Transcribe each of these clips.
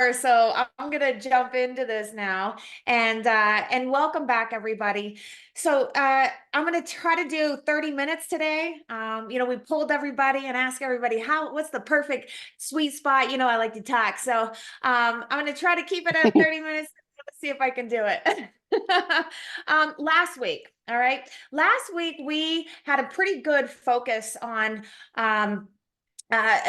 So I'm gonna jump into this now, and welcome back, everybody. I'm gonna try to do 30 minutes today. We pulled everybody and asked everybody what's the perfect sweet spot. I like to talk, so I'm gonna try to keep it at 30 minutes. Let's see if I can do it. Last week, all right. Last week we had a pretty good focus on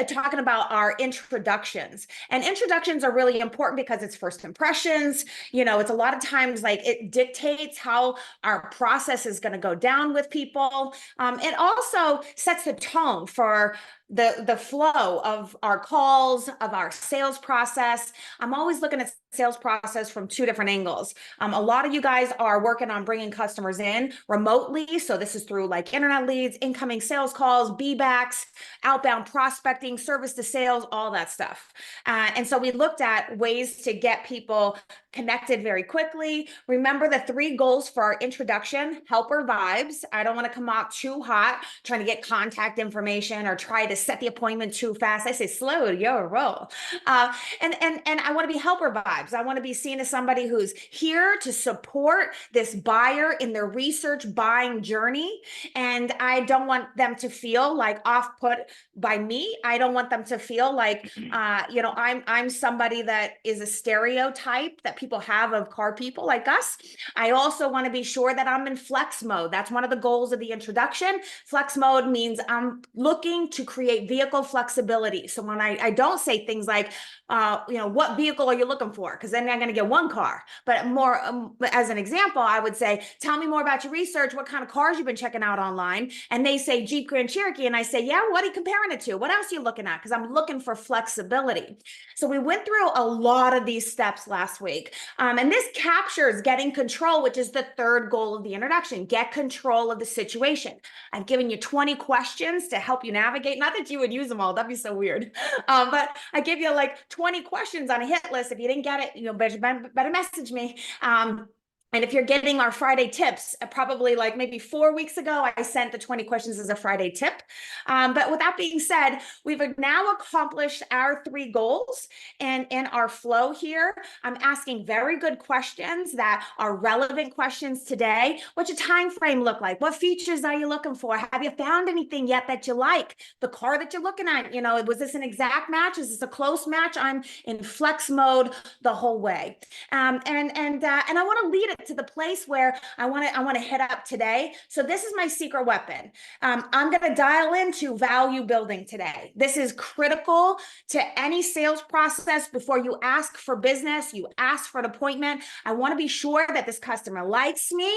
talking about our introductions, and introductions are really important because it's first impressions. It's a lot of times like it dictates how our process is going to go down with people. It also sets the tone for the flow of our calls, of our sales process. I'm always looking at sales process from two different angles. A lot of you guys are working on bringing customers in remotely. So this is through like internet leads, incoming sales calls, B-backs, outbound prospecting, service to sales, all that stuff. And so we looked at ways to get people connected very quickly. Remember the 3 goals for our introduction: helper vibes. I don't want to come out too hot trying to get contact information or try to set the appointment too fast. I say slow your roll. And I want to be helper vibes. I want to be seen as somebody who's here to support this buyer in their research buying journey. And I don't want them to feel like off put by me. I don't want them to feel like, I'm somebody that is a stereotype that people have of car people like us. I also want to be sure that I'm in flex mode. That's one of the goals of the introduction. Flex mode means I'm looking to create vehicle flexibility. So when I don't say things like, what vehicle are you looking for? Because then I'm going to get one car. But more as an example, I would say, tell me more about your research. What kind of cars you've been checking out online? And they say Jeep Grand Cherokee. And I say, yeah, what are you comparing it to? What else are you looking at? Because I'm looking for flexibility. So we went through a lot of these steps last week. And this captures getting control, which is the 3rd goal of the introduction: get control of the situation. I've given you 20 questions to help you navigate. Not that you would use them all. That'd be so weird. But I give you like 20 questions on a hit list. If you didn't get it, better message me. And if you're getting our Friday tips, probably like maybe 4 weeks ago, I sent the 20 questions as a Friday tip. But with that being said, we've now accomplished our 3 goals. And in our flow here, I'm asking very good questions that are relevant questions today. What's your time frame look like? What features are you looking for? Have you found anything yet that you like? The car that you're looking at, was this an exact match? Is this a close match? I'm in flex mode the whole way. And I want to lead it to the place where I want to hit up today. So this is my secret weapon. I'm going to dial into value building today. This is critical to any sales process. Before you ask for business, you ask for an appointment. I want to be sure that this customer likes me.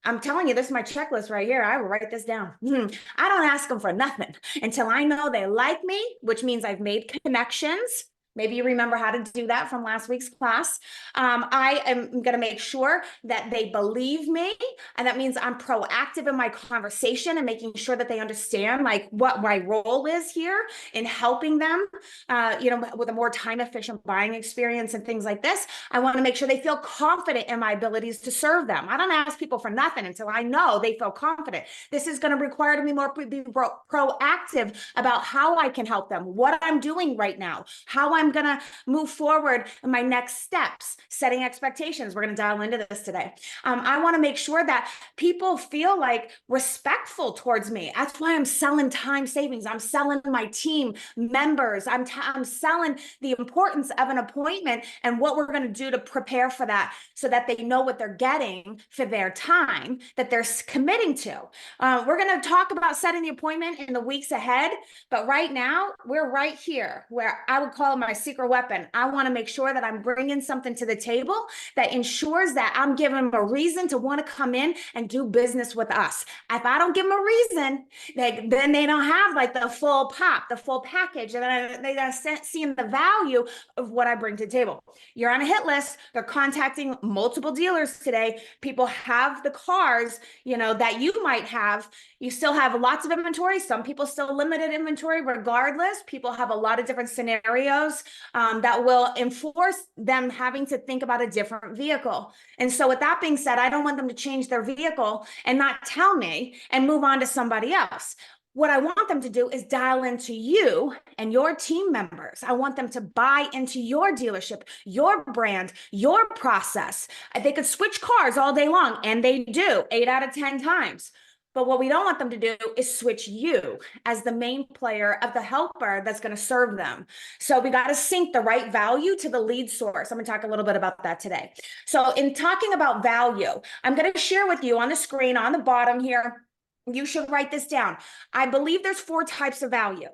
I'm telling you, this is my checklist right here. I will write this down. I don't ask them for nothing until I know they like me, which means I've made connections. Maybe you remember how to do that from last week's class. I am going to make sure that they believe me. And that means I'm proactive in my conversation and making sure that they understand like what my role is here in helping them, with a more time efficient buying experience and things like this. I want to make sure they feel confident in my abilities to serve them. I don't ask people for nothing until I know they feel confident. This is going to require me be proactive about how I can help them, what I'm doing right now, how I'm going to move forward in my next steps, setting expectations. We're going to dial into this today. I want to make sure that people feel like respectful towards me. That's why I'm selling time savings. I'm selling my team members. I'm selling the importance of an appointment and what we're going to do to prepare for that so that they know what they're getting for their time that they're committing to. We're going to talk about setting the appointment in the weeks ahead. But right now, we're right here where I would call it my secret weapon. I want to make sure that I'm bringing something to the table that ensures that I'm giving them a reason to want to come in and do business with us. If I don't give them a reason, then they don't have like the full pop, the full package, and they're seeing the value of what I bring to the table. You're on a hit list. They're contacting multiple dealers today. People have the cars, that you might have. You still have lots of inventory. Some people still limited inventory. Regardless, people have a lot of different scenarios that will enforce them having to think about a different vehicle. And so with that being said, I don't want them to change their vehicle and not tell me and move on to somebody else. what I want them to do is dial into you and your team members. I want them to buy into your dealership, your brand, your process. They could switch cars all day long, and they do 8 out of 10 times. But what we don't want them to do is switch you as the main player of the helper that's going to serve them. So we got to sync the right value to the lead source. I'm going to talk a little bit about that today. So in talking about value, I'm going to share with you on the screen on the bottom here. You should write this down. I believe there's 4 types of value.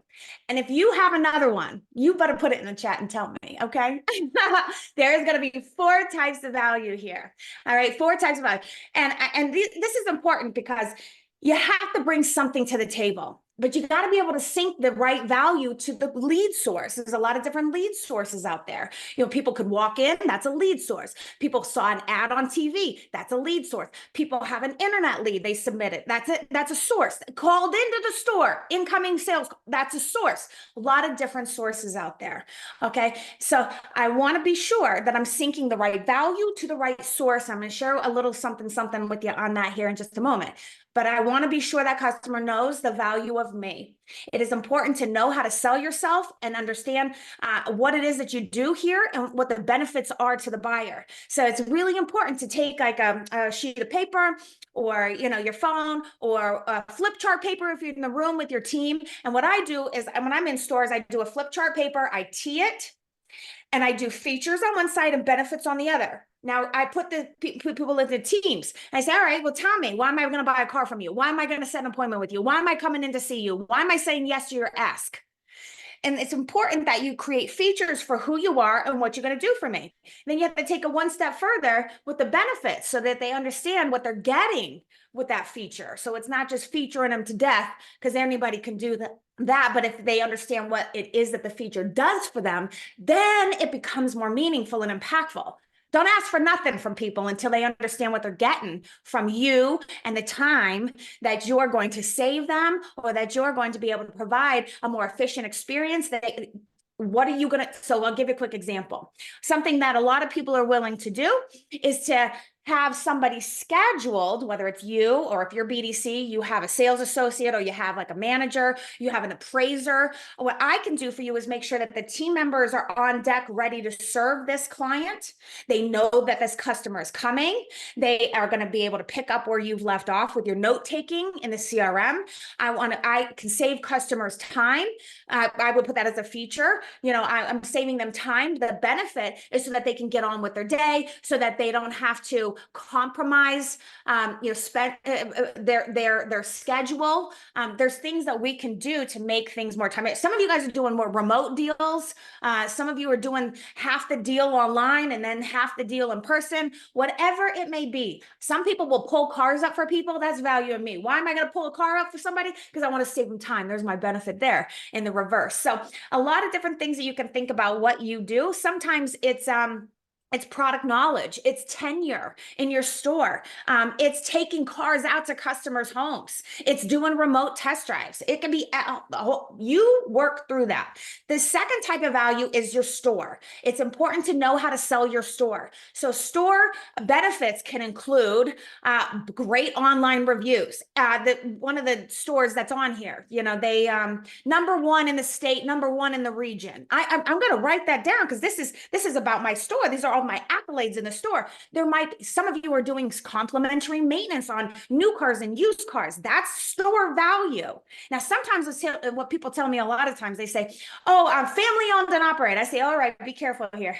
And if you have another one, you better put it in the chat and tell me, okay? There's going to be 4 types of value here. All right, 4 types of value. And this is important because you have to bring something to the table, but you got to be able to sync the right value to the lead source. There's a lot of different lead sources out there. You know, people could walk in, that's a lead source. People saw an ad on TV, that's a lead source. People have an internet lead, they submitted, that's it, that's a source. Called into the store, incoming sales, that's a source. A lot of different sources out there. Okay, so I want to be sure that I'm syncing the right value to the right source. I'm going to share a little something with you on that here in just a moment. But I want to be sure that customer knows the value of me. It is important to know how to sell yourself and understand what it is that you do here and what the benefits are to the buyer. So it's really important to take like a sheet of paper or, you know, your phone or a flip chart paper if you're in the room with your team. And what I do is when I'm in stores, I do a flip chart paper, I tee it, and I do features on one side and benefits on the other. Now, I put the people into teams. I say, all right, well, tell me, why am I going to buy a car from you? Why am I going to set an appointment with you? Why am I coming in to see you? Why am I saying yes to your ask? And it's important that you create features for who you are and what you're going to do for me. Then you have to take it one step further with the benefits so that they understand what they're getting with that feature. So it's not just featuring them to death, because anybody can do that. But if they understand what it is that the feature does for them, then it becomes more meaningful and impactful. Don't ask for nothing from people until they understand what they're getting from you and the time that you're going to save them, or that you're going to be able to provide a more efficient experience. What are you going to, so I'll give you a quick example. Something that a lot of people are willing to do is to have somebody scheduled, whether it's you or if you're BDC, you have a sales associate or you have like a manager, you have an appraiser. What I can do for you is make sure that the team members are on deck ready to serve this client. They know that this customer is coming. They are going to be able to pick up where you've left off with your note taking in the CRM. I can save customers time. I would put that as a feature. You know, I'm saving them time. The benefit is so that they can get on with their day, so that they don't have to compromise, spend their schedule. There's things that we can do to make things more time. Some of you guys are doing more remote deals. Some of you are doing half the deal online and then half the deal in person, whatever it may be. Some people will pull cars up for people. That's value in me. Why am I going to pull a car up for somebody? Because I want to save them time. There's my benefit there in the reverse. So a lot of different things that you can think about what you do. Sometimes it's product knowledge. It's tenure in your store. It's taking cars out to customers' homes. It's doing remote test drives. It can be, you work through that. The second type of value is your store. It's important to know how to sell your store. So store benefits can include great online reviews. One of the stores that's on here, you know, they #1 in the state, #1 in the region. I'm going to write that down because this is about my store. These are all my accolades in the store. There might be, some of you are doing complimentary maintenance on new cars and used cars. That's store value. Now, sometimes what people tell me a lot of times, they say, oh, I'm family owned and operated. I say, all right, be careful here.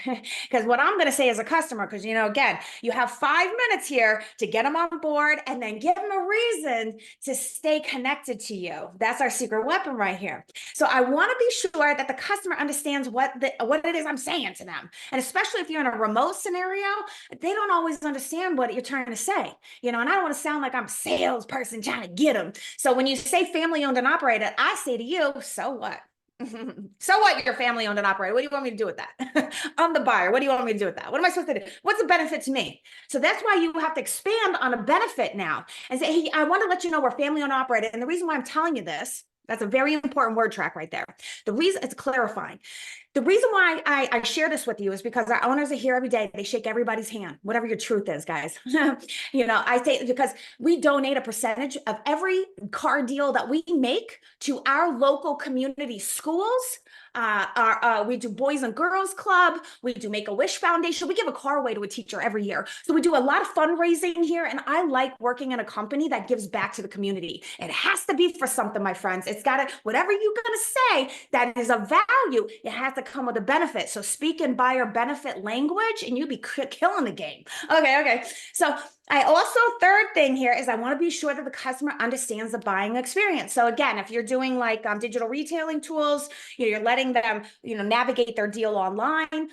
Because what I'm going to say as a customer, because, you know, again, you have 5 minutes here to get them on board and then give them a reason to stay connected to you. That's our secret weapon right here. So I want to be sure that the customer understands what it is I'm saying to them. And especially if you're in a remote scenario, they don't always understand what you're trying to say, you know, and I don't want to sound like I'm a salesperson trying to get them. So when you say family owned and operated, I say to you, so what? So what, you're family owned and operated? What do you want me to do with that? I'm the buyer. What do you want me to do with that? What am I supposed to do? What's the benefit to me? So that's why you have to expand on a benefit now and say, hey, I want to let you know we're family owned and operated. And the reason why I'm telling you this That's a very important word track right there. The reason it's clarifying. The reason why I share this with you is because our owners are here every day. They shake everybody's hand, whatever your truth is, guys. I say because we donate a percentage of every car deal that we make to our local community schools. We do Boys and Girls Club. We do Make-A-Wish Foundation. We give a car away to a teacher every year. So we do a lot of fundraising here. And I like working in a company that gives back to the community. It has to be for something, my friends. It's got to, whatever you're going to say that is of value, it has to come with a benefit. So speak in buyer benefit language and you'll be killing the game. Okay. So I also, third thing here is I want to be sure that the customer understands the buying experience. So again, if you're doing like digital retailing tools, you're letting them, navigate their deal online,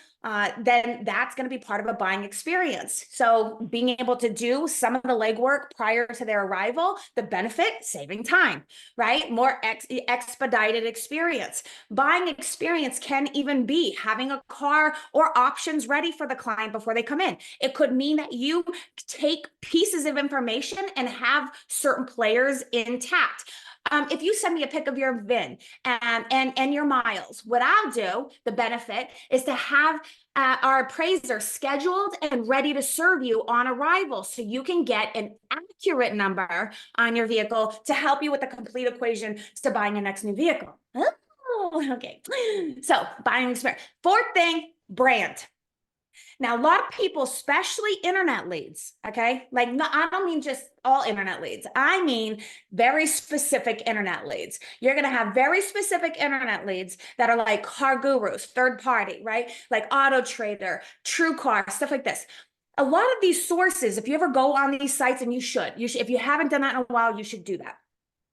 then that's going to be part of a buying experience. So being able to do some of the legwork prior to their arrival, the benefit, saving time, right? More expedited experience. Buying experience can even be having a car or options ready for the client before they come in. It could mean that you take pieces of information and have certain players intact. If you send me a pic of your VIN and your miles, what I'll do, the benefit is to have our appraiser scheduled and ready to serve you on arrival so you can get an accurate number on your vehicle to help you with the complete equation to buying a next new vehicle. Oh, okay. So buying experience. Fourth thing, brand. Now, a lot of people, especially internet leads, okay? I don't mean just all internet leads. I mean very specific internet leads. You're going to have very specific internet leads that are like car gurus, third party, right? Like Auto Trader, TrueCar, stuff like this. A lot of these sources, if you ever go on these sites, and you should, if you haven't done that in a while, you should do that.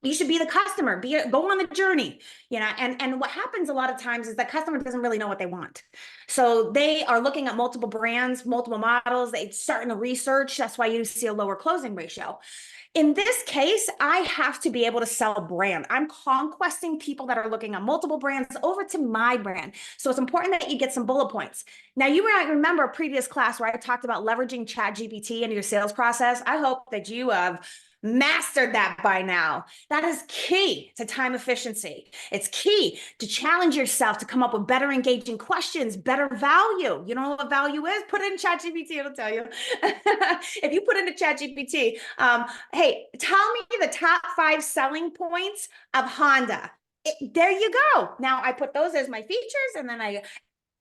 You should be the customer, go on the journey, and what happens a lot of times is that customer doesn't really know what they want. So they are looking at multiple brands, multiple models, they're starting to research. That's why you see a lower closing ratio. In this case, I have to be able to sell brand. I'm conquesting people that are looking at multiple brands over to my brand. So it's important that you get some bullet points. Now, you might remember a previous class where I talked about leveraging ChatGPT into your sales process. I hope that you have mastered that by now. That is key to time efficiency. It's key to challenge yourself to come up with better engaging questions, better value. You know what value is? Put it in ChatGPT, it'll tell you. If you put into ChatGPT, hey, tell me the top 5 selling points of Honda. There you go. Now I put those as my features, and then I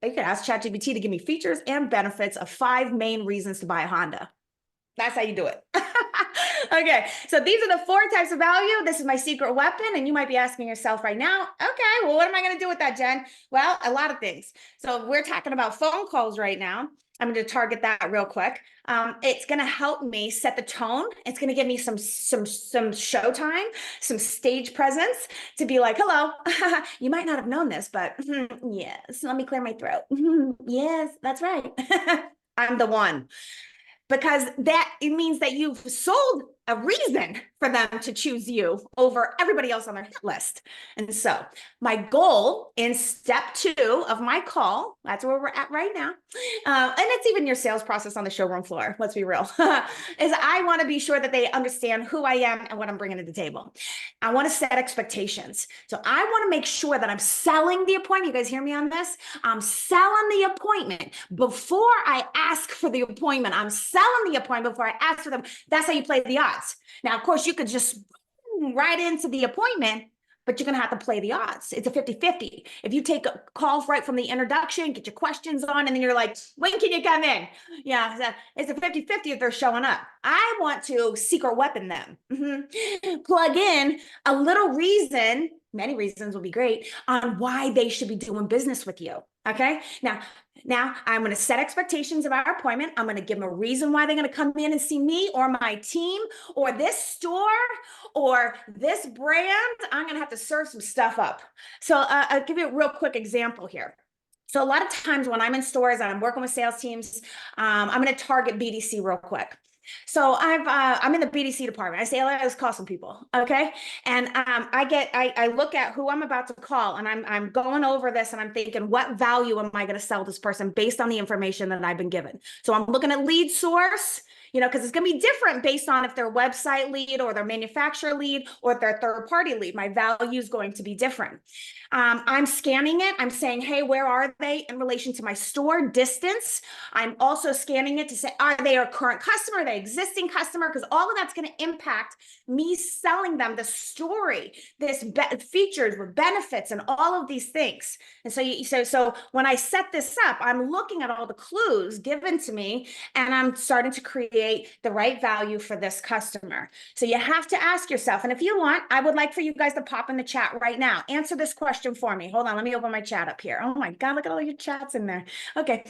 could ask ChatGPT to give me features and benefits of 5 main reasons to buy a Honda. That's how you do it. Okay, so these are the 4 types of value. This is my secret weapon, and you might be asking yourself right now, okay, well, what am I going to do with that, Jen? Well, a lot of things. So we're talking about phone calls right now. I'm going to target that real quick. It's going to help me set the tone. It's going to give me some show time, some stage presence to be like, hello, you might not have known this, but yes, let me clear my throat. Yes, that's right. I'm the one. Because it means that you've sold a reason for them to choose you over everybody else on their hit list. And so my goal in step 2 of my call, that's where we're at right now, and it's even your sales process on the showroom floor, let's be real, is I want to be sure that they understand who I am and what I'm bringing to the table. I want to set expectations. So I want to make sure that I'm selling the appointment. You guys hear me on this? I'm selling the appointment before I ask for the appointment. I'm selling the appointment before I ask for them. That's how you play the odds. Now, of course, you could just right into the appointment, but you're going to have to play the odds. It's a 50-50. If you take a call right from the introduction, get your questions on, and then you're like, when can you come in? Yeah, it's a 50-50 if they're showing up. I want to secret weapon them. Plug in a little reason, many reasons will be great, on why they should be doing business with you. Okay, now I'm going to set expectations of our appointment. I'm going to give them a reason why they're going to come in and see me or my team or this store or this brand. I'm going to have to serve some stuff up. So I'll give you a real quick example here. So a lot of times when I'm in stores and I'm working with sales teams, I'm going to target BDC real quick. So I'm in the BDC department. I say, let's call some people, okay? And I look at who I'm about to call, and I'm going over this, and I'm thinking, what value am I going to sell this person based on the information that I've been given? So I'm looking at lead source, because it's going to be different based on if they're website lead or their manufacturer lead or their third party lead. My value is going to be different. I'm scanning it. I'm saying, hey, where are they in relation to my store distance? I'm also scanning it to say, are they a current customer? Are they existing customer? Because all of that's going to impact me selling them the story, this features with benefits and all of these things. And so when I set this up, I'm looking at all the clues given to me, and I'm starting to create the right value for this customer. So you have to ask yourself, and if you want, I would like for you guys to pop in the chat right now. Answer this question for me. Hold on, let me open my chat up here. Oh my God, look at all your chats in there. Okay.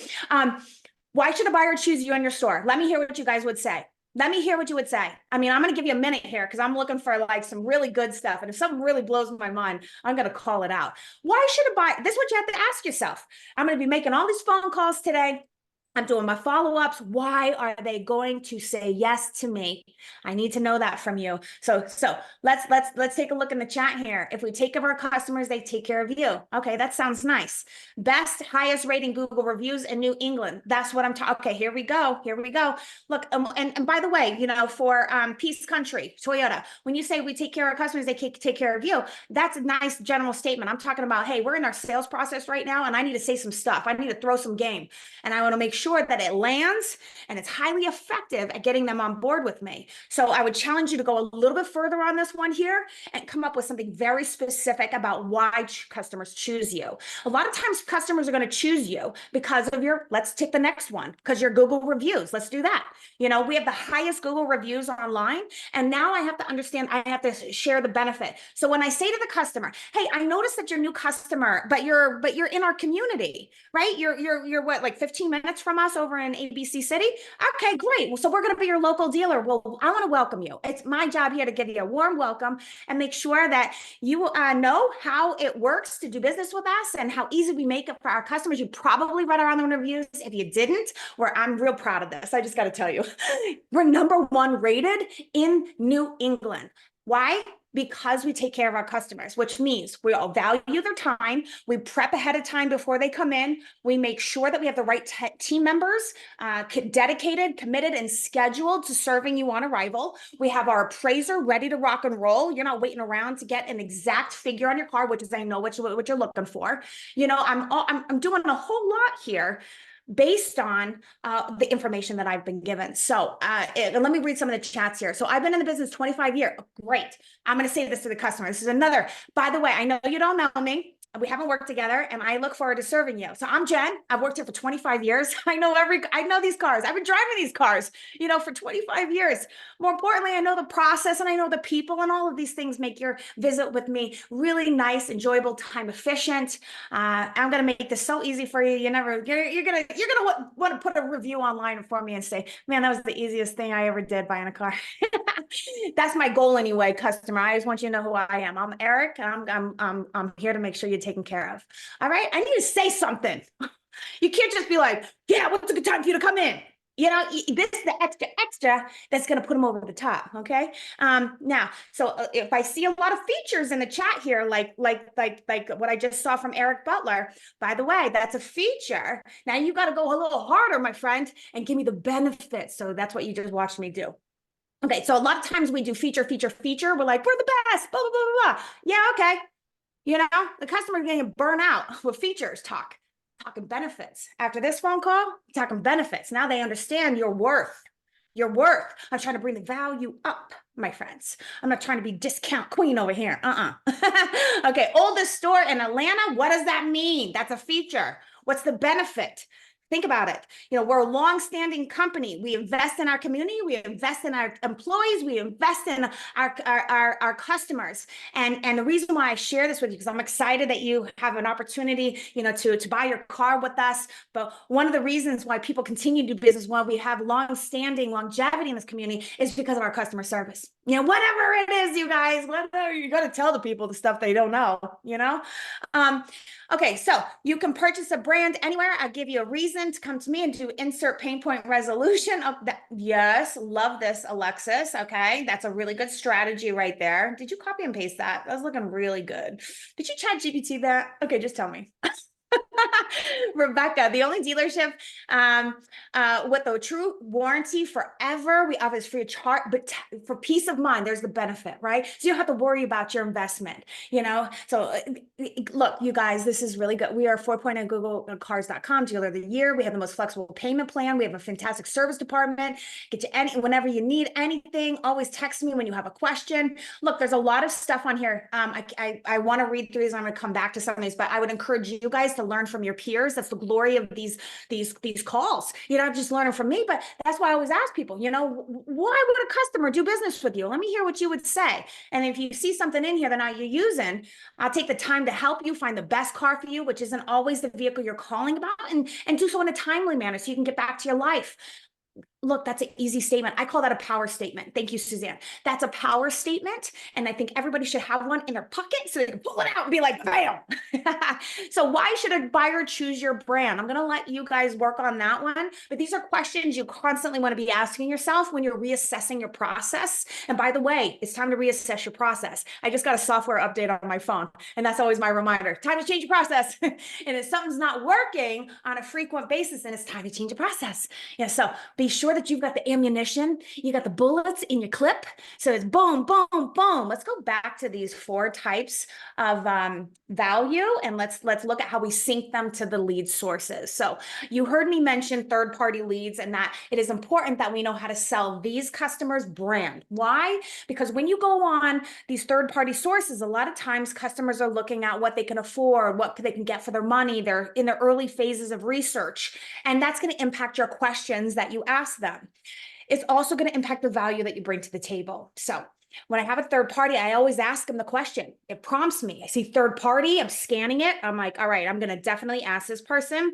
Why should a buyer choose you in your store? Let me hear what you guys would say. Let me hear what you would say. I mean, I'm going to give you a minute here because I'm looking for like some really good stuff. And if something really blows my mind, I'm going to call it out. Why should a buyer? This is what you have to ask yourself. I'm going to be making all these phone calls today. I'm doing my follow-ups. Why are they going to say yes to me? I need to know that from you. So let's take a look in the chat here. If we take care of our customers, they take care of you. Okay, that sounds nice. Best, highest rating Google reviews in New England. That's what I'm talking. Okay, here we go. Here we go. Look, and by the way, for Peace Country, Toyota, when you say we take care of our customers, they take care of you. That's a nice general statement. I'm talking about, hey, we're in our sales process right now, and I need to say some stuff. I need to throw some game, and I want to make sure that it lands and it's highly effective at getting them on board with me. So I would challenge you to go a little bit further on this one here and come up with something very specific about why customers choose you. A lot of times customers are going to choose you because of let's take the next one, because your Google reviews. Let's do that. We have the highest Google reviews online, and now I have to understand, I have to share the benefit. So when I say to the customer, hey, I noticed that you're a new customer, but you're in our community, right? You're what, like 15 minutes from us over in ABC City? Okay, great. Well, so we're going to be your local dealer. Well, I want to welcome you. It's my job here to give you a warm welcome and make sure that you know how it works to do business with us and how easy we make it for our customers. You probably read around the reviews. If you didn't, I'm real proud of this. I just got to tell you, we're #1 rated in New England. Why? Because we take care of our customers, which means we all value their time. We prep ahead of time before they come in. We make sure that we have the right team members, dedicated, committed, and scheduled to serving you on arrival. We have our appraiser ready to rock and roll. You're not waiting around to get an exact figure on your car, which is, I know what you're looking for. I'm doing a whole lot here based on the information that I've been given. So let me read some of the chats here. So I've been in the business 25 years. Great. I'm going to say this to the customer. This is another, by the way, I know you don't know me. We haven't worked together, and I look forward to serving you. So I'm Jen. I've worked here for 25 years. I know these cars. I've been driving these cars, for 25 years. More importantly, I know the process and I know the people, and all of these things make your visit with me really nice, enjoyable, time efficient. I'm going to make this so easy for you. You're going to want to put a review online for me and say, man, that was the easiest thing I ever did, buying a car. That's my goal anyway, customer. I just want you to know who I am. I'm Eric. I'm here to make sure you're taken care of. All right. I need to say something. You can't just be like, yeah, what's a good time for you to come in? This is the extra that's going to put them over the top. Okay. Now, so if I see a lot of features in the chat here, like what I just saw from Eric Butler, by the way, that's a feature. Now you got to go a little harder, my friend, and give me the benefits. So that's what you just watched me do. Okay. So a lot of times we do feature. We're like, we're the best, blah, blah, blah, blah, blah. Yeah. Okay. The customer is getting burnt out with features talking benefits. After this phone call, talking benefits. Now they understand your worth. Your worth. I'm trying to bring the value up, my friends. I'm not trying to be discount queen over here. Okay, oldest store in Atlanta. What does that mean? That's a feature. What's the benefit? Think about it. We're a long-standing company. We invest in our community. We invest in our employees. We invest in our customers. And the reason why I share this with you, because I'm excited that you have an opportunity, to buy your car with us. But one of the reasons why people continue to do business, why we have long-standing longevity in this community, is because of our customer service. Whatever it is, you guys, whatever, you got to tell the people the stuff they don't know, Okay, so you can purchase a brand anywhere. I'll give you a reason. reason to come to me and do insert pain point resolution of that. Yes, love this, Alexis. Okay, that's a really good strategy right there. Did you copy and paste that? That was looking really good. Did you chat GPT that? Okay, just tell me. Rebecca, the only dealership with a true warranty forever. We offer is free of charge, but for peace of mind, there's the benefit, right? So you don't have to worry about your investment, you know? So look, you guys, this is really good. We are 4.0 GoogleCars.com dealer of the year. We have the most flexible payment plan. We have a fantastic service department. Get you any, whenever you need anything, always text me when you have a question. Look, there's a lot of stuff on here. I want to read through these. I'm going to come back to some of these, but I would encourage you guys to learn from your peers. That's the glory of these calls. You're not just learning from me, but that's why I always ask people, you know, why would a customer do business with you? Let me hear what you would say. And if you see something in here that now you're using, I'll take the time to help you find the best car for you, which isn't always the vehicle you're calling about, and do so in a timely manner so you can get back to your life. Look, that's an easy statement. I call that a power statement. Thank you, Suzanne. That's a power statement. And I think everybody should have one in their pocket so they can pull it out and be like, bam. So why should a buyer choose your brand? I'm going to let you guys work on that one. But these are questions you constantly want to be asking yourself when you're reassessing your process. And by the way, it's time to reassess your process. I just got a software update on my phone, and that's always my reminder. Time to change your process. And if something's not working on a frequent basis, then it's time to change your process. Yeah, so be sure that you've got the ammunition, you got the bullets in your clip. So it's boom, boom, boom. Let's go back to these 4 types of value, and let's look at how we sync them to the lead sources. So you heard me mention third-party leads, and that it is important that we know how to sell these customers' brand. Why? Because when you go on these third-party sources, a lot of times customers are looking at what they can afford, what they can get for their money. They're in the early phases of research, and that's going to impact your questions that you ask them. It's also going to impact the value that you bring to the table. So when I have a third party, I always ask them the question. It prompts me. I see third party, I'm scanning it. I'm like, all right, I'm going to definitely ask this person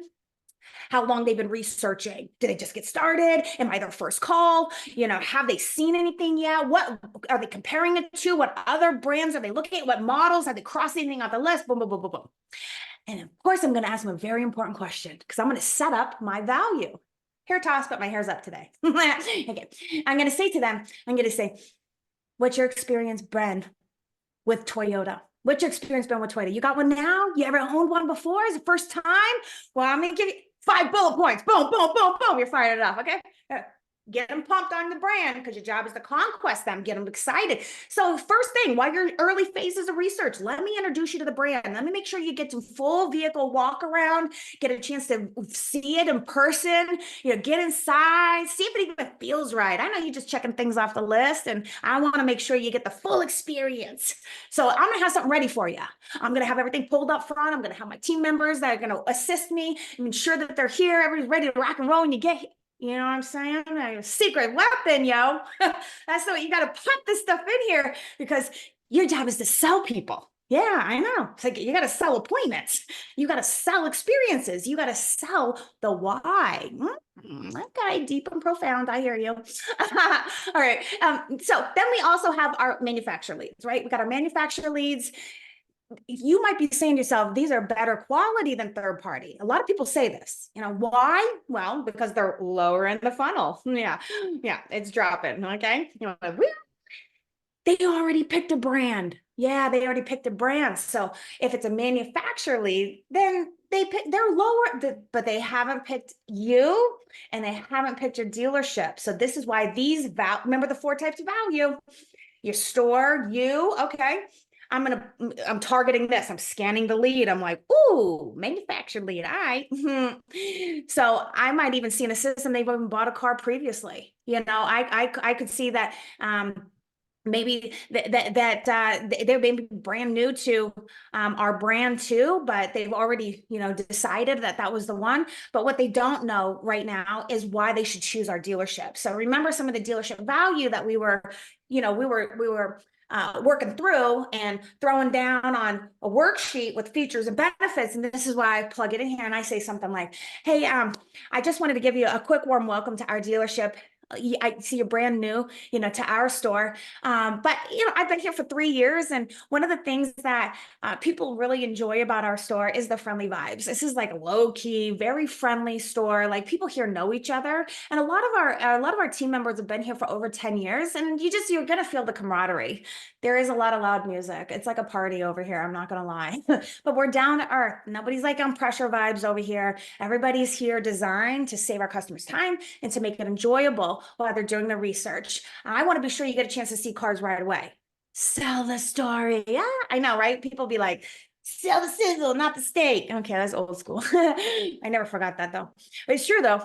how long they've been researching. Did they just get started? Am I their first call? You know, have they seen anything yet? What are they comparing it to? What other brands are they looking at? What models? Have they crossed anything off the list? Boom, boom, boom, boom, boom. And of course, I'm going to ask them a very important question because I'm going to set up my value. Hair toss, but my hair's up today. Okay. I'm going to say to them, what's your experience been with Toyota? What's your experience been with Toyota? You got one now? You ever owned one before? Is it the first time? Well, I'm going to give you 5 bullet points. Boom, boom, boom, boom. You're firing it off. Okay. Get them pumped on the brand because your job is to conquest them, get them excited. So first thing, while you're in early phases of research, let me introduce you to the brand. Let me make sure you get to full vehicle walk around, get a chance to see it in person, you know, get inside, see if it even feels right. I know you're just checking things off the list, and I want to make sure you get the full experience. So I'm going to have something ready for you. I'm going to have everything pulled up front. I'm going to have my team members that are going to assist me and ensure that they're here. Everybody's ready to rock and roll when you get here. You know what I'm saying? A secret weapon, yo. That's what you got to put this stuff in here because your job is to sell people. Yeah, I know. It's like you got to sell appointments. You got to sell experiences. You got to sell the why. Okay, deep and profound. I hear you. All right. So then we also have our manufacturer leads, right? We got our manufacturer leads. You might be saying to yourself, these are better quality than third party. A lot of people say this, you know, why? Well, because they're lower in the funnel. Yeah, it's dropping. Okay. You know, they already picked a brand. Yeah, they already picked a brand. So if it's a manufacturer lead, then they're lower, but they haven't picked you and they haven't picked your dealership. So this is why these remember the 4 types of value: your store, you, okay. I'm targeting this. I'm scanning the lead. I'm like, ooh, manufactured lead. All right. So I might even see in a system they've even bought a car previously. You know, I could see that maybe they're maybe brand new to our brand too, but they've already, you know, decided that was the one. But what they don't know right now is why they should choose our dealership. So remember some of the dealership value that we were working through and throwing down on a worksheet with features and benefits. And this is why I plug it in here and I say something like, hey, I just wanted to give you a quick warm welcome to our dealership. I see you're brand new, to our store. But I've been here for 3 years, and one of the things that people really enjoy about our store is the friendly vibes. This is like a low key, very friendly store. Like people here know each other, and a lot of our team members have been here for over 10 years, and you're gonna feel the camaraderie. There is a lot of loud music. It's like a party over here. I'm not gonna lie, but we're down to earth. Nobody's like on pressure vibes over here. Everybody's here designed to save our customers time and to make it enjoyable while they're doing the research. I want to be sure you get a chance to see cars right away. Sell the story. Yeah, I know, right? People be like, sell the sizzle, not the steak. Okay, that's old school. I never forgot that though. But it's true though.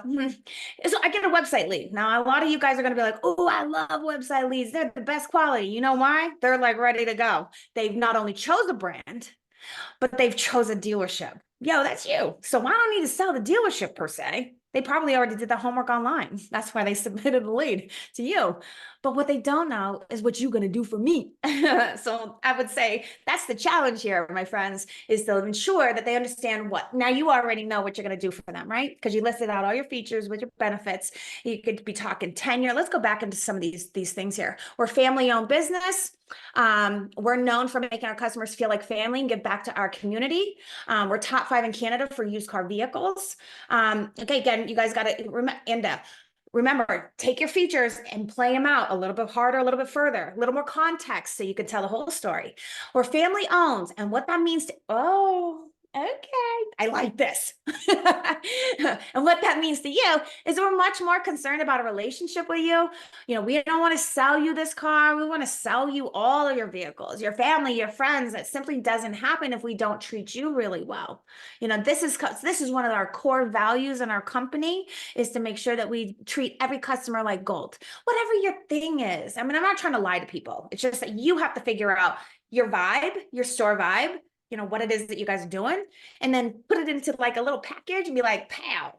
So I get a website lead. Now, a lot of you guys are going to be like, oh, I love website leads. They're the best quality. You know why? They're like ready to go. They've not only chose a brand, but they've chose a dealership. Yo, that's you. So I don't need to sell the dealership per se. They probably already did the homework online. That's why they submitted the lead to you. But what they don't know is what you're going to do for me. So I would say that's the challenge here, my friends, is to ensure that they understand what. Now you already know what you're going to do for them, right? Because you listed out all your features with your benefits. You could be talking tenure. Let's go back into some of these things here. We're family-owned business. We're known for making our customers feel like family and give back to our community. We're top 5 in Canada for used car vehicles. Okay, again, you guys got to remember, take your features and play them out a little bit harder, a little bit further, a little more context so you can tell the whole story. We're family owned, and what that means okay, I like this. And what that means to you is we're much more concerned about a relationship with you. We don't want to sell you this car. We want to sell you all of your vehicles, your family, your friends. That simply doesn't happen if we don't treat you really well. This is one of our core values in our company, is to make sure that we treat every customer like gold. Whatever your thing is. I mean, I'm not trying to lie to people. It's just that you have to figure out your vibe, your store vibe, what it is that you guys are doing, and then put it into like a little package and be like, pow.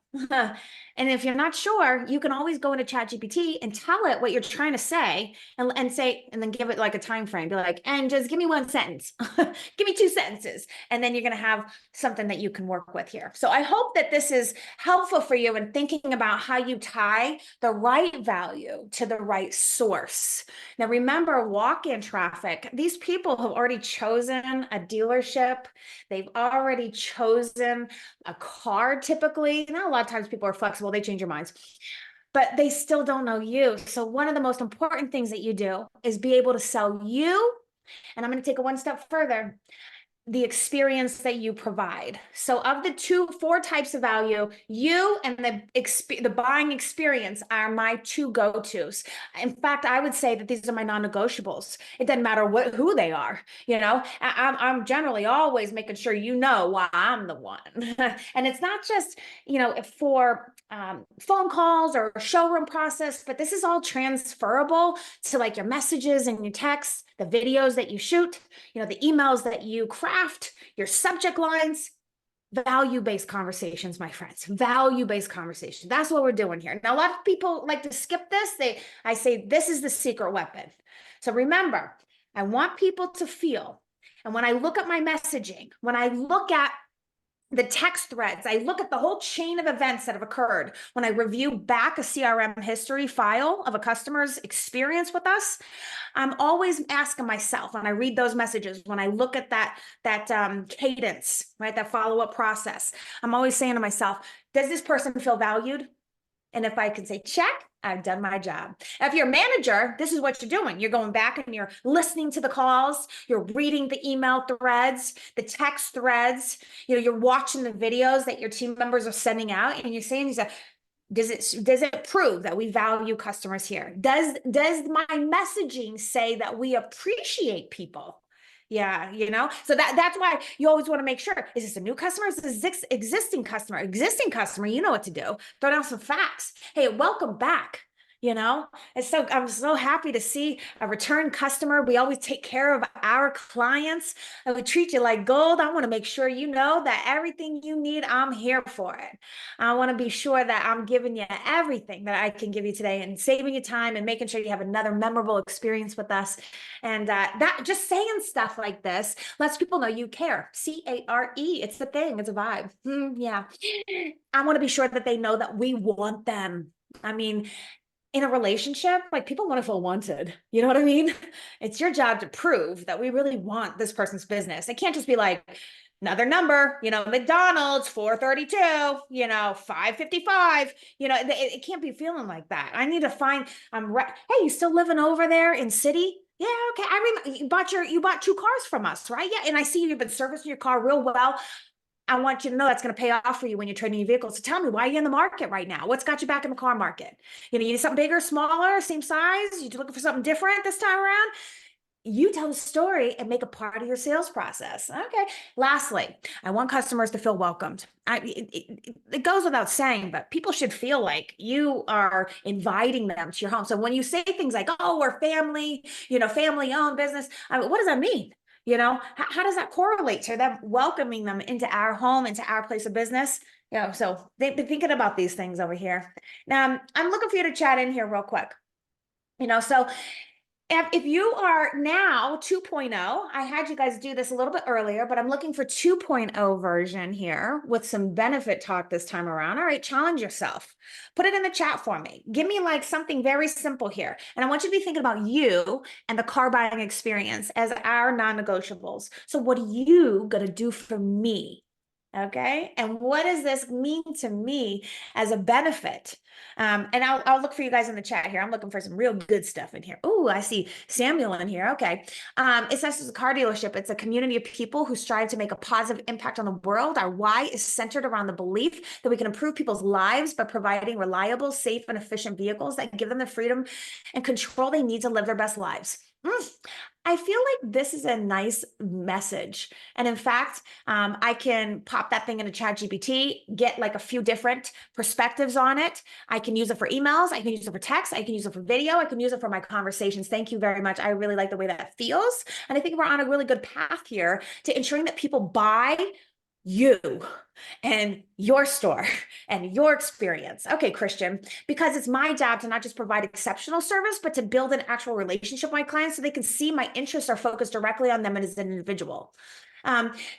And if you're not sure, you can always go into ChatGPT and tell it what you're trying to say, and then give it like a time frame. Be like, and just give me 1 sentence, give me 2 sentences, and then you're going to have something that you can work with here. So I hope that this is helpful for you in thinking about how you tie the right value to the right source. Now, remember, walk-in traffic. These people have already chosen a dealership. They've already chosen a car. Typically, now a lot of times people are flexible, they change their minds, but they still don't know you. So one of the most important things that you do is be able to sell you. And I'm going to take it one step further, the experience that you provide. So of the 4 types of value, you and the buying experience are my 2 go-tos. In fact, I would say that these are my non-negotiables. It doesn't matter who they are. I'm generally always making sure why I'm the one. And it's not just for phone calls or showroom process, but this is all transferable to like your messages and your texts, the videos that you shoot, the emails that you craft, your subject lines. Value-based conversations, my friends. Value-based conversations. That's what we're doing here. Now, a lot of people like to skip this. I say this is the secret weapon. So remember, I want people to feel, and when I look at my messaging, when I look at the text threads, I look at the whole chain of events that have occurred. When I review back a CRM history file of a customer's experience with us, I'm always asking myself, when I read those messages, when I look at that cadence, right, that follow-up process, I'm always saying to myself, does this person feel valued? And if I can say, check, I've done my job. If you're a manager, this is what you're doing. You're going back and you're listening to the calls. You're reading the email threads, the text threads. You're watching the videos that your team members are sending out, and you're saying, does it prove that we value customers here? Does my messaging say that we appreciate people? Yeah, so that's why you always want to make sure, is this a new customer? Is this existing customer? Existing customer, you know what to do. Throw down some facts. Hey, welcome back. I'm so happy to see a return customer. We always take care of our clients, and we treat you like gold. I want to make sure you know that everything you need, I'm here for it. I want to be sure that I'm giving you everything that I can give you today, and saving you time and making sure you have another memorable experience with us. And that just saying stuff like this lets people know you care. CARE. It's the thing. It's a vibe. Yeah. I want to be sure that they know that we want them. I mean, in a relationship, like people want to feel wanted. You know what I mean? It's your job to prove that we really want this person's business. It can't just be like another number, McDonald's 432, 555. It can't be feeling like that. I need to find hey, you still living over there in city? Yeah, okay. I remember you bought two cars from us, right? Yeah, and I see you've been servicing your car real well. I want you to know that's going to pay off for you when you're trading your vehicles. So tell me, why are you in the market right now? What's got you back in the car market? You need something bigger, smaller, same size? You're looking for something different this time around? You tell the story and make a part of your sales process. Okay. Lastly, I want customers to feel welcomed. It goes without saying, but people should feel like you are inviting them to your home. So when you say things like, oh, we're family, family owned business, what does that mean? How does that correlate to them welcoming them into our home, into our place of business? So they've been thinking about these things over here. Now, I'm looking for you to chat in here real quick. So if you are now 2.0, I had you guys do this a little bit earlier, but I'm looking for 2.0 version here with some benefit talk this time around. All right, challenge yourself. Put it in the chat for me. Give me like something very simple here. And I want you to be thinking about you and the car buying experience as our non-negotiables. So what are you going to do for me? Okay. And what does this mean to me as a benefit? And I'll look for you guys in the chat here. I'm looking for some real good stuff in here. Oh, I see Samuel in here. Okay. It says it's a car dealership. It's a community of people who strive to make a positive impact on the world. Our why is centered around the belief that we can improve people's lives by providing reliable, safe, and efficient vehicles that give them the freedom and control they need to live their best lives. I feel like this is a nice message. And in fact, I can pop that thing into ChatGPT, get like a few different perspectives on it. I can use it for emails. I can use it for text. I can use it for video. I can use it for my conversations. Thank you very much. I really like the way that feels. And I think we're on a really good path here to ensuring that people buy you and your store and your experience. Okay, Christian, because it's my job to not just provide exceptional service, but to build an actual relationship with my clients so they can see my interests are focused directly on them as an individual.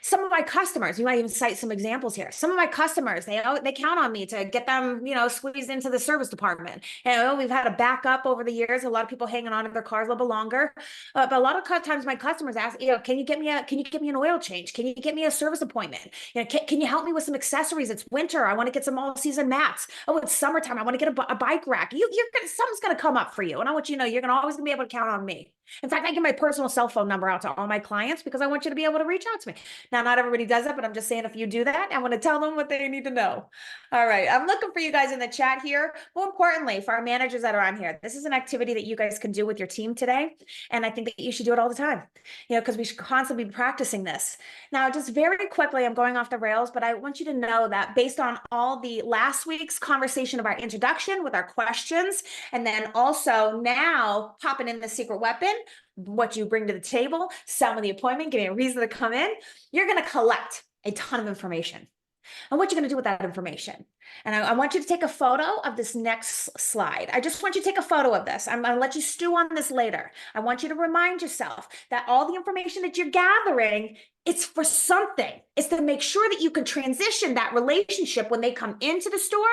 Some of my customers, you might even cite some examples here. Some of my customers, they count on me to get them, squeezed into the service department. We've had a backup over the years. A lot of people hanging on to their cars a little bit longer. But a lot of times my customers ask, can you get me an oil change? Can you get me a service appointment? Can you help me with some accessories? It's winter. I want to get some all season mats. Oh, it's summertime. I want to get a bike rack. Something's going to come up for you. And I want you to know, you're always going to be able to count on me. In fact, I give my personal cell phone number out to all my clients because I want you to be able to reach out to me. Now, not everybody does that, but I'm just saying if you do that, I want to tell them what they need to know. All right. I'm looking for you guys in the chat here. More importantly, for our managers that are on here, this is an activity that you guys can do with your team today. And I think that you should do it all the time, because we should constantly be practicing this. Now, just very quickly, I'm going off the rails, but I want you to know that based on all the last week's conversation of our introduction with our questions, and then also now popping in the secret weapon, what you bring to the table, sell me the appointment, give me a reason to come in, you're going to collect a ton of information. And what you're going to do with that information. And I want you to take a photo of this next slide. I just want you to take a photo of this. I'm going to let you stew on this later. I want you to remind yourself that all the information that you're gathering, it's for something. It's to make sure that you can transition that relationship when they come into the store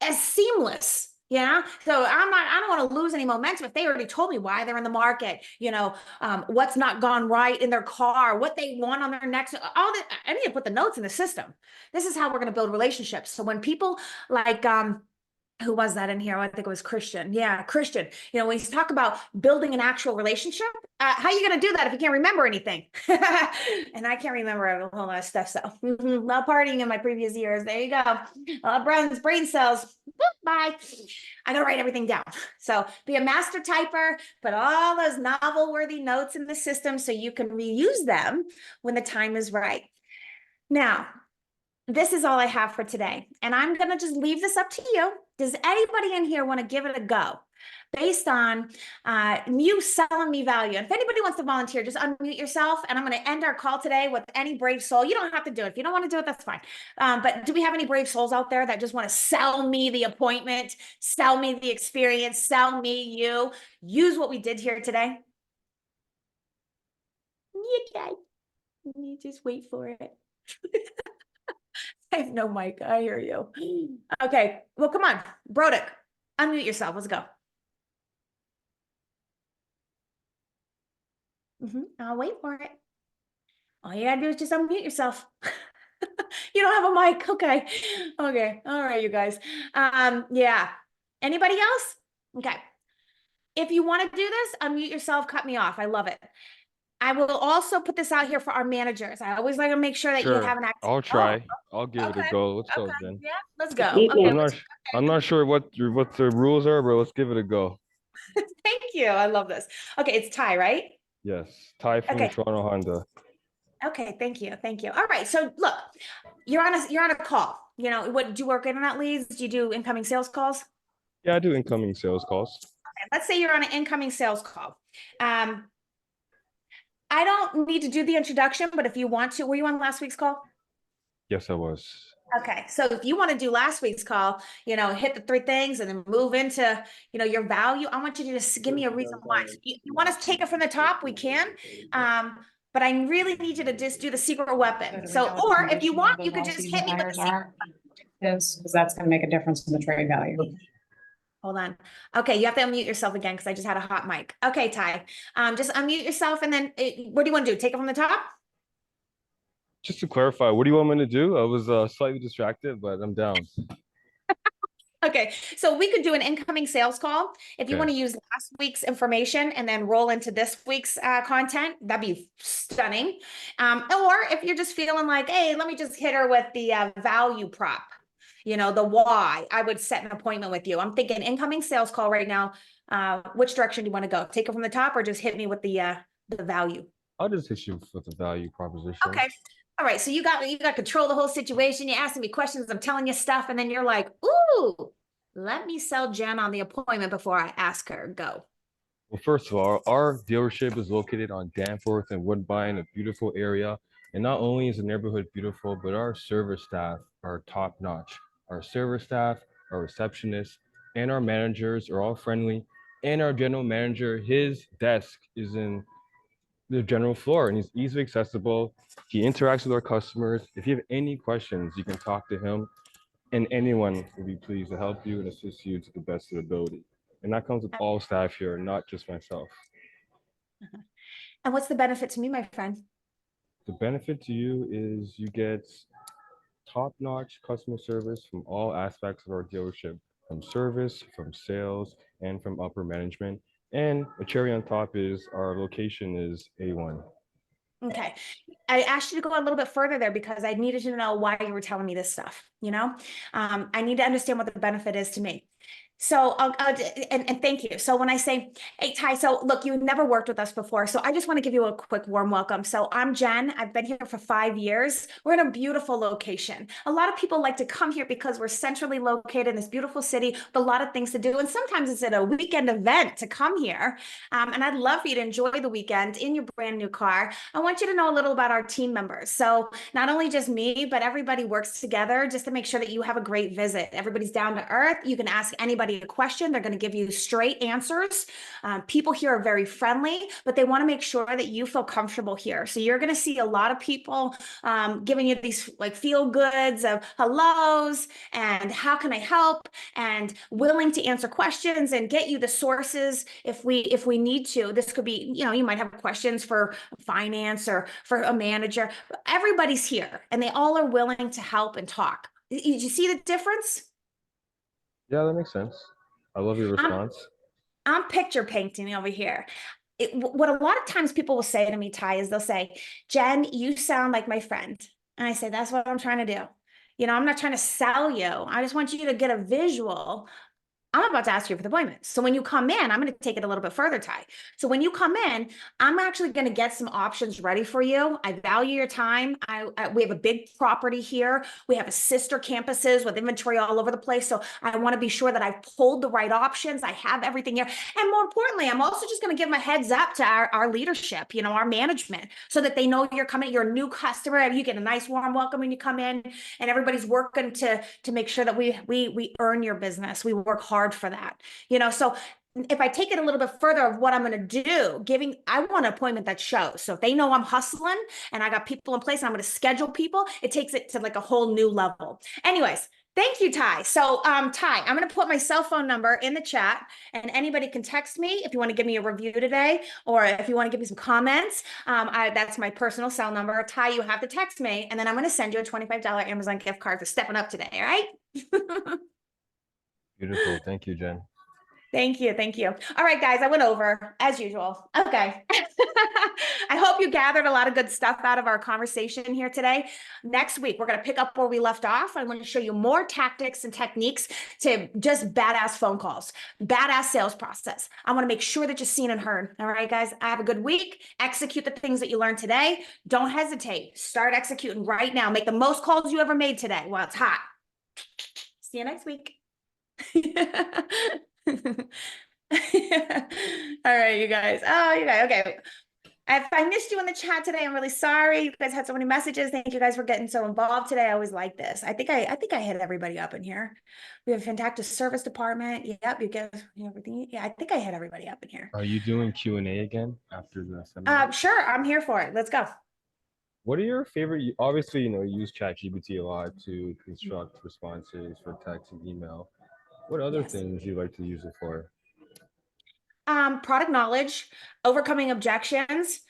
as seamless. Yeah. So I don't want to lose any momentum if they already told me why they're in the market, what's not gone right in their car, what they want on their next, all that. I need to put the notes in the system. This is how we're going to build relationships. So when people like, who was that in here? I think it was Christian. Yeah, Christian. When you talk about building an actual relationship, how are you going to do that if you can't remember anything? And I can't remember a whole lot of stuff. So not partying in my previous years. There you go. Brain cells. Bye. I got to write everything down. So be a master typer, put all those novel-worthy notes in the system so you can reuse them when the time is right. Now, this is all I have for today. And I'm going to just leave this up to you. Does anybody in here want to give it a go based on you selling me value? And if anybody wants to volunteer, just unmute yourself. And I'm going to end our call today with any brave soul. You don't have to do it. If you don't want to do it, that's fine. But do we have any brave souls out there that just want to sell me the appointment, sell me the experience, sell me you? Use what we did here today. Yeah, you just wait for it. I have no mic. I hear you. Okay. Well, come on. Brodick, unmute yourself. Let's go. I'll wait for it. All you gotta do is just unmute yourself. You don't have a mic. Okay. Okay. All right, you guys. Yeah. Anybody else? Okay. If you want to do this, unmute yourself, cut me off. I love it. I will also put this out here for our managers. I always like to make sure that you Sure, have an access. I'll Oh, try. I'll give it a okay. go. Let's go, Okay. Jen. Yeah, let's go. Evening. Okay. I'm not sure what the rules are, but let's give it a go. Thank you. I love this. Okay, it's Ty, right? Yes, Ty from Okay. Toronto Honda. Okay, thank you. Thank you. All right. So look, you're on a call. You know, what do you work internet leads? Do you do incoming sales calls? Yeah, I do incoming sales calls. Okay, let's say you're on an incoming sales call. I don't need to do the introduction, but if you want to, were you on last week's call? Yes, I was. Okay, so if you want to do last week's call, hit the three things and then move into, your value. I want you to just give me a reason why. So you want us to take it from the top, we can. But I really need you to just do the secret weapon. So, or if you want, you could just hit me with the secret. Because that's going to make a difference in the trade value. Hold on. Okay, you have to unmute yourself again because I just had a hot mic. Okay, Ty, just unmute yourself and then what do you want to do? Take it from the top? Just to clarify, what do you want me to do? I was slightly distracted, but I'm down. Okay, so we could do an incoming sales call. If you Okay. want to use last week's information and then roll into this week's content, that'd be stunning. Or if you're just feeling like, hey, let me just hit her with the value prop, the why, I would set an appointment with you. I'm thinking incoming sales call right now. Which direction do you want to go? Take it from the top or just hit me with the value? I'll just hit you with the value proposition. Okay. All right, so you got control of the whole situation. You're asking me questions, I'm telling you stuff, and then you're like, ooh, let me sell Jen on the appointment before I ask her. Go. Well, first of all, our dealership is located on Danforth and Woodbine, a beautiful area. And not only is the neighborhood beautiful, but our service staff are top notch. Our service staff, our receptionists, and our managers are all friendly. And our general manager, his desk is in the general floor and he's easily accessible. He interacts with our customers. If you have any questions, you can talk to him, and anyone will be pleased to help you and assist you to the best of their ability. And that comes with all staff here, not just myself. And what's the benefit to me, my friend? The benefit to you is you get top-notch customer service from all aspects of our dealership, from service, from sales, and from upper management. And a cherry on top is our location is A1. Okay. I asked you to go a little bit further there because I needed to know why you were telling me this stuff. I need to understand what the benefit is to me. So and thank you. So when I say, hey, Ty, so look, you never worked with us before. So I just want to give you a quick warm welcome. So I'm Jen. I've been here for 5 years. We're in a beautiful location. A lot of people like to come here because we're centrally located in this beautiful city with a lot of things to do. And sometimes it's at a weekend event to come here. And I'd love for you to enjoy the weekend in your brand new car. I want you to know a little about our team members. So not only just me, but everybody works together just to make sure that you have a great visit. Everybody's down to earth. You can ask anybody a question. They're going to give you straight answers. People here are very friendly, but they want to make sure that you feel comfortable here. So you're going to see a lot of people giving you these like feel goods of hellos and how can I help, and willing to answer questions and get you the sources if we need to. This could be, you might have questions for finance or for a manager. Everybody's here and they all are willing to help and talk. Did you see the difference? Yeah, that makes sense. I love your response. I'm picture painting over here. What a lot of times people will say to me, Ty, is they'll say, Jen, you sound like my friend. And I say, that's what I'm trying to do. I'm not trying to sell you. I just want you to get a visual. I'm about to ask you for the appointment. So when you come in, I'm going to take it a little bit further, Ty. So when you come in, I'm actually going to get some options ready for you. I value your time. We have a big property here. We have sister campuses with inventory all over the place. So I want to be sure that I've pulled the right options. I have everything here. And more importantly, I'm also just going to give my heads up to our leadership, our management, so that they know you're coming, you're a new customer, and you get a nice warm welcome when you come in, and everybody's working to make sure that we earn your business. We work hard for that, so if I take it a little bit further of what I'm going to do, I want an appointment that shows. So if they know I'm hustling and I got people in place and I'm going to schedule people, it takes it to like a whole new level. Anyways, Thank you, Ty. So, Ty, I'm going to put my cell phone number in the chat, and anybody can text me if you want to give me a review today, or if you want to give me some comments. That's my personal cell number. Ty, you have to text me, and then I'm going to send you a $25 Amazon gift card for stepping up today. All right? Beautiful. Thank you, Jen. Thank you. Thank you. All right, guys, I went over as usual. Okay. I hope you gathered a lot of good stuff out of our conversation here today. Next week, we're going to pick up where we left off. I'm going to show you more tactics and techniques to just badass phone calls, badass sales process. I want to make sure that you're seen and heard. All right, guys, have a good week. Execute the things that you learned today. Don't hesitate. Start executing right now. Make the most calls you ever made today while it's hot. See you next week. All right, you guys. Oh, you guys. Okay. If I missed you in the chat today, I'm really sorry. You guys had so many messages. Thank you guys for getting so involved today. I always like this. I think I hit everybody up in here. We have a fantastic service department. Yep, you get everything. Yeah, I think I hit everybody up in here. Are you doing Q&A again after the seminar? Sure, I'm here for it. Let's go. What are your favorite, obviously, you use ChatGPT a lot to construct responses for text and email. What other Yes. things you like to use it for? Product knowledge, overcoming objections,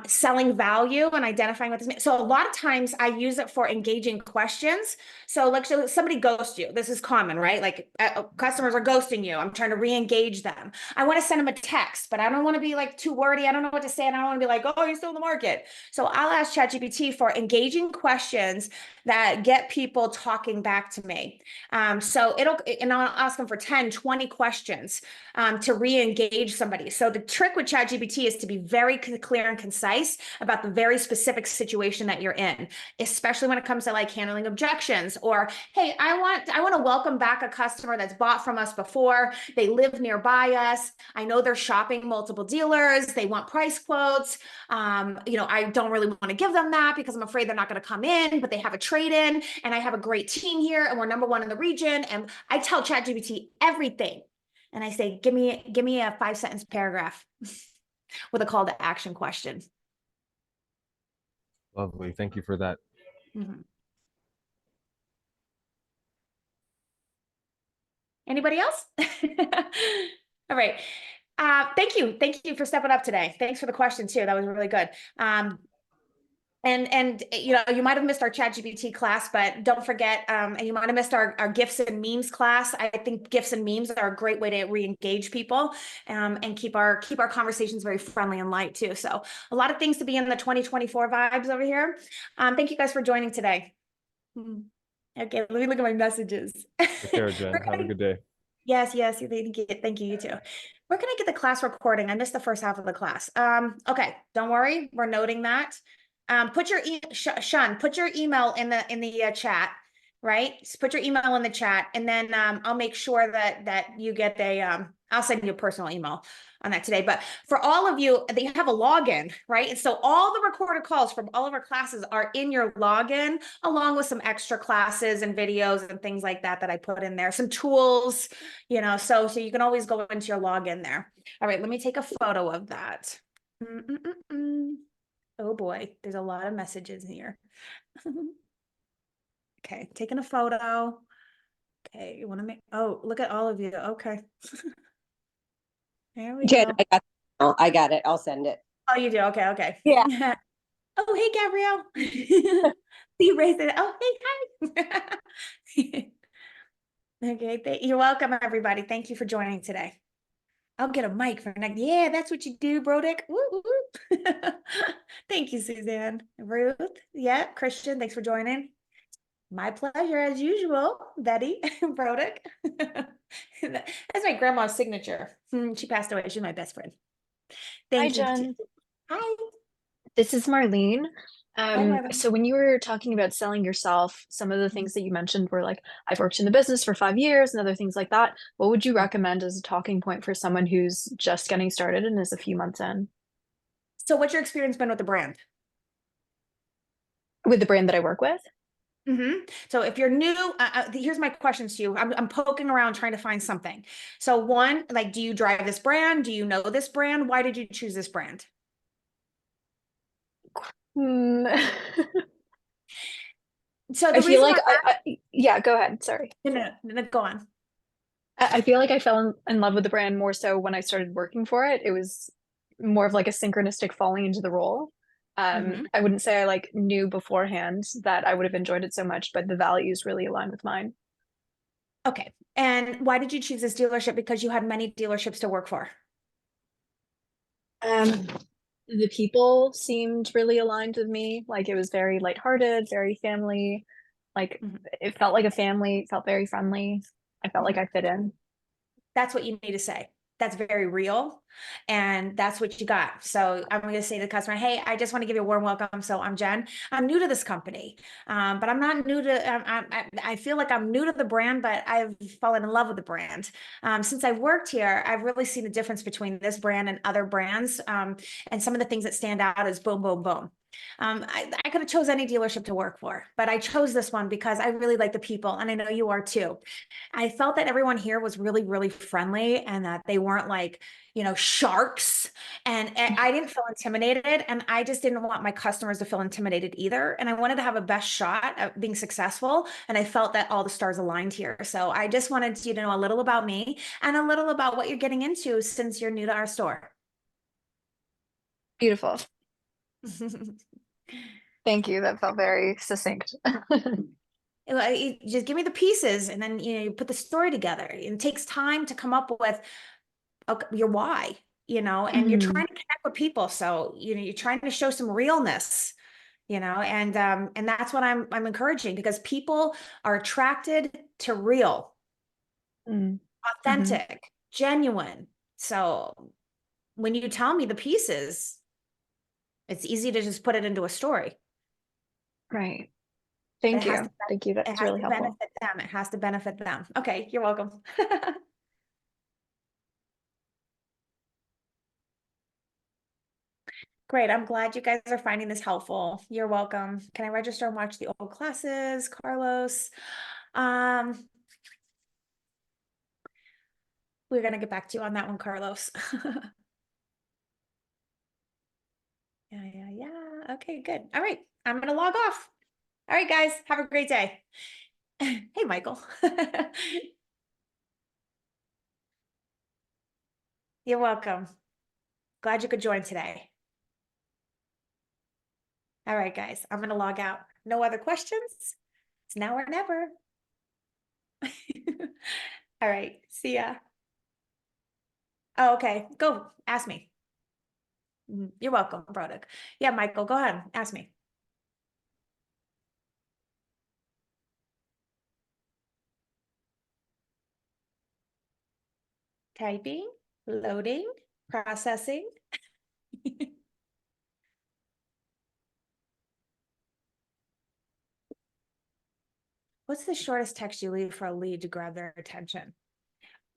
selling value, and identifying what this means. So a lot of times I use it for engaging questions. So like, so somebody ghosts you. This is common, right? Like customers are ghosting you. I'm trying to re-engage them. I want to send them a text, but I don't want to be like too wordy. I don't know what to say. And I don't want to be like, oh, you're still in the market. So I'll ask ChatGPT for engaging questions that get people talking back to me. So and I'll ask them for 10, 20 questions to re-engage somebody. So the trick with ChatGPT is to be very clear and concise about the very specific situation that you're in, especially when it comes to like handling objections or, hey, I want to welcome back a customer that's bought from us before. They live nearby us. I know they're shopping multiple dealers. They want price quotes. I don't really want to give them that because I'm afraid they're not going to come in, but they have a trade-in and I have a great team here and we're number one in the region. And I tell ChatGPT everything. And I say, give me a 5-sentence paragraph with a call to action question. Lovely. Thank you for that. Mm-hmm. Anybody else? All right. Thank you. Thank you for stepping up today. Thanks for the question too. That was really good. And you might have missed our ChatGPT class, but don't forget, and you might have missed our gifs and memes class. I think gifs and memes are a great way to re-engage people and keep our conversations very friendly and light too. So a lot of things to be in the 2024 vibes over here. Thank you guys for joining today. Okay, let me look at my messages. Take care, Jen. Have a good day. Yes, thank you, you too. Where can I get the class recording? I missed the first half of the class. Okay, don't worry, we're noting that. Put your Sean, put your email in the chat, right? Just put your email in the chat, and then I'll make sure that you get I'll send you a personal email on that today. But for all of you, they have a login, right? And so all the recorded calls from all of our classes are in your login, along with some extra classes and videos and things like that I put in there, some tools, so you can always go into your login there. All right, let me take a photo of that. Oh boy, there's a lot of messages here. Okay, taking a photo. Okay, you want to look at all of you. Okay. There we Jen, go. I got it. I'll send it. Oh, you do? Okay. Yeah. Oh, hey, Gabrielle. See you raised it. Oh, hey, hi. Okay, you're welcome, everybody. Thank you for joining today. I'll get a mic for next. Yeah, that's what you do, Brodick. Woo, woo, woo. Thank you, Suzanne. Ruth. Yeah, Christian, thanks for joining. My pleasure, as usual, Betty Brodick. That's my grandma's signature. She passed away. She's my best friend. Hi, Thank you. Jen. Hi. This is Marlene. Marlene. So when you were talking about selling yourself, some of the things that you mentioned were like, I've worked in the business for 5 years and other things like that. What would you recommend as a talking point for someone who's just getting started and is a few months in? So what's your experience been with the brand? With the brand that I work with? So if you're new, here's my questions to you. I'm poking around trying to find something. So one, like, do you drive this brand? Do you know this brand? Why did you choose this brand? So I the feel reason like why yeah, go ahead. Sorry. no, go on. I feel like I fell in love with the brand more so when I started working for it. It was more of like a synchronistic falling into the role. Mhm. I wouldn't say I like knew beforehand that I would have enjoyed it so much, but the values really align with mine. Okay. And why did you choose this dealership? Because you had many dealerships to work for. Um, the people seemed really aligned with me. Like it was very lighthearted, very family. Like Mhm. it felt like a family, felt very friendly. I felt like I fit in. That's what you need to say. That's very real. And that's what you got. So I'm going to say to the customer, hey, I just want to give you a warm welcome. So I'm Jen. I'm new to this company, but I'm not new to, I feel like I'm new to the brand, but I've fallen in love with the brand. Since I've worked here, I've really seen the difference between this brand and other brands. And some of the things that stand out is boom, boom, boom. I could have chose any dealership to work for, but I chose this one because I really like the people, and I know you are too. I felt that everyone here was really, really friendly and that they weren't like, sharks. And I didn't feel intimidated. And I just didn't want my customers to feel intimidated either. And I wanted to have a best shot at being successful. And I felt that all the stars aligned here. So I just wanted you to know a little about me and a little about what you're getting into since you're new to our store. Beautiful. Thank you. That felt very succinct. You just give me the pieces and then you put the story together. It takes time to come up with your why, and you're Mhm. trying to connect with people. So, you're trying to show some realness, and that's what I'm encouraging, because people are attracted to real, Mm. Mhm. authentic, genuine. So when you tell me the pieces, it's easy to just put it into a story. Right. But Thank you. Thank you. it That's has really to helpful. benefit them. It has to benefit them. Okay, you're welcome. Great. I'm glad you guys are finding this helpful. You're welcome. Can I register and watch the old classes, Carlos? Um, we're gonna get back to you on that one, Carlos. Yeah. Okay, good. All right. I'm gonna log off. All right, guys. Have a great day. Hey, Michael. You're welcome. Glad you could join today. All right, guys. I'm gonna log out. No other questions? It's now or never. All right. See ya. Oh, okay. Go ask me. You're welcome, Broderick. Yeah, Michael, go ahead. Ask me. Typing, loading, processing. What's the shortest text you leave for a lead to grab their attention?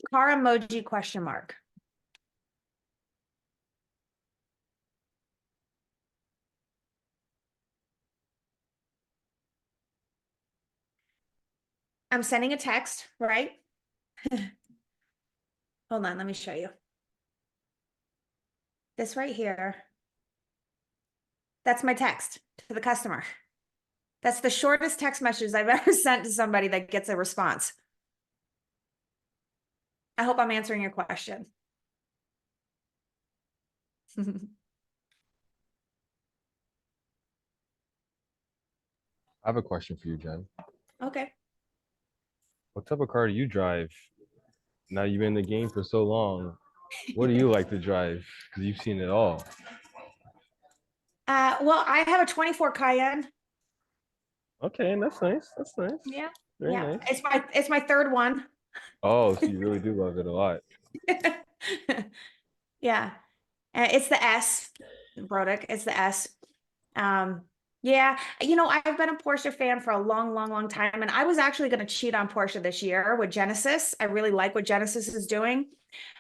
Car emoji question mark. I'm sending a text, right? Hold on, let me show you. This right here. That's my text to the customer. That's the shortest text message I've ever sent to somebody that gets a response. I hope I'm answering your question. I have a question for you, Jen. Okay. What type of car do you drive? Now you've been in the game for so long. What do you like to drive? Because you've seen it all. Well, I have a 24 Cayenne. Okay, that's nice. That's nice. Yeah. Very Yeah. nice. It's my third one. Oh, so you really do love it a lot. Yeah. It's the S, Brodick. It's the S. Um, yeah, I've been a Porsche fan for a long, long, long time, and I was actually going to cheat on Porsche this year with Genesis. I really like what Genesis is doing.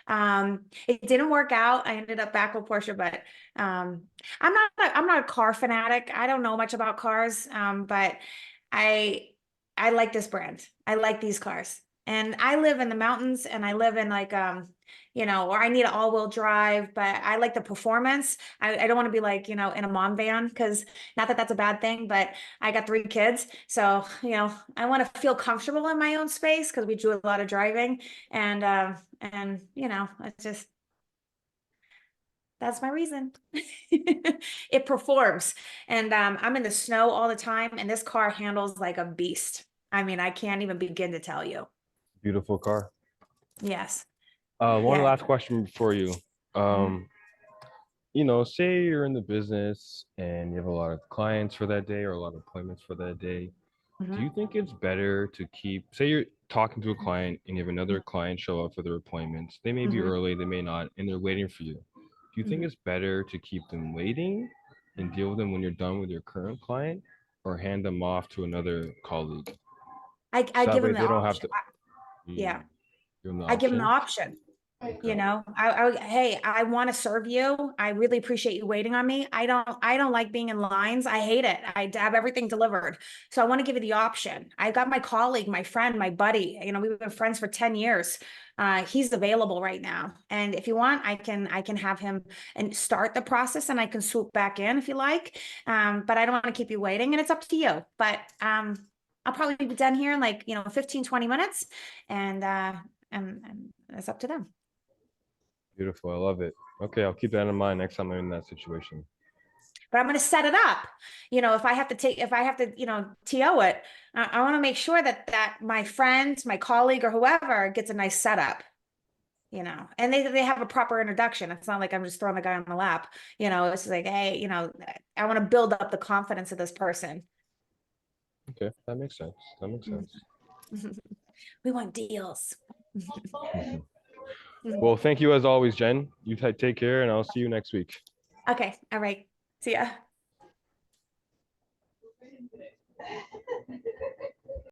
It didn't work out. I ended up back with Porsche, but I'm not a car fanatic. I don't know much about cars, but I I like this brand. I like these cars. And I live in the mountains, and I live in like or I need an all-wheel drive, but I like the performance. I don't want to be like, in a mom van, because not that that's a bad thing, but I got 3 kids. So, I want to feel comfortable in my own space because we do a lot of driving, and it's just, that's my reason. It performs. And I'm in the snow all the time, and this car handles like a beast. I mean, I can't even begin to tell you. Beautiful car. Yes. One Yeah. last question for you. Um, say you're in the business and you have a lot of clients for that day or a lot of appointments for that day. Do Mhm. you think it's better to say you're talking to a client and you have another client show up for their appointments? They may be Mhm. early, they may not, and they're waiting for you. Do you think Mhm. it's better to keep them waiting and deal with them when you're done with your current client, or hand them off to another colleague? I So that give way them the they don't have option. to. Yeah. Give them the I give them the option. option. Okay. Hey, I want to serve you. I really appreciate you waiting on me. I don't like being in lines. I hate it. I have everything delivered. So I want to give you the option. I got my colleague, my friend, my buddy, we've been friends for 10 years. He's available right now. And if you want, I can have him and start the process, and I can swoop back in if you like. But I don't want to keep you waiting, and it's up to you. But I'll probably be done here in 15, 20 minutes. And it's up to them. Beautiful. I love it. Okay, I'll keep that in mind next time I'm in that situation. But I'm going to set it up. If I have to, TO it, I want to make sure that my friend, my colleague, or whoever gets a nice setup, and they have a proper introduction. It's not like I'm just throwing the guy on the lap, it's just like, hey, I want to build up the confidence of this person. Okay, that makes sense. That makes sense. We want deals. Well, thank you as always, Jen. You take care, and I'll see you next week. Okay. All right. See ya.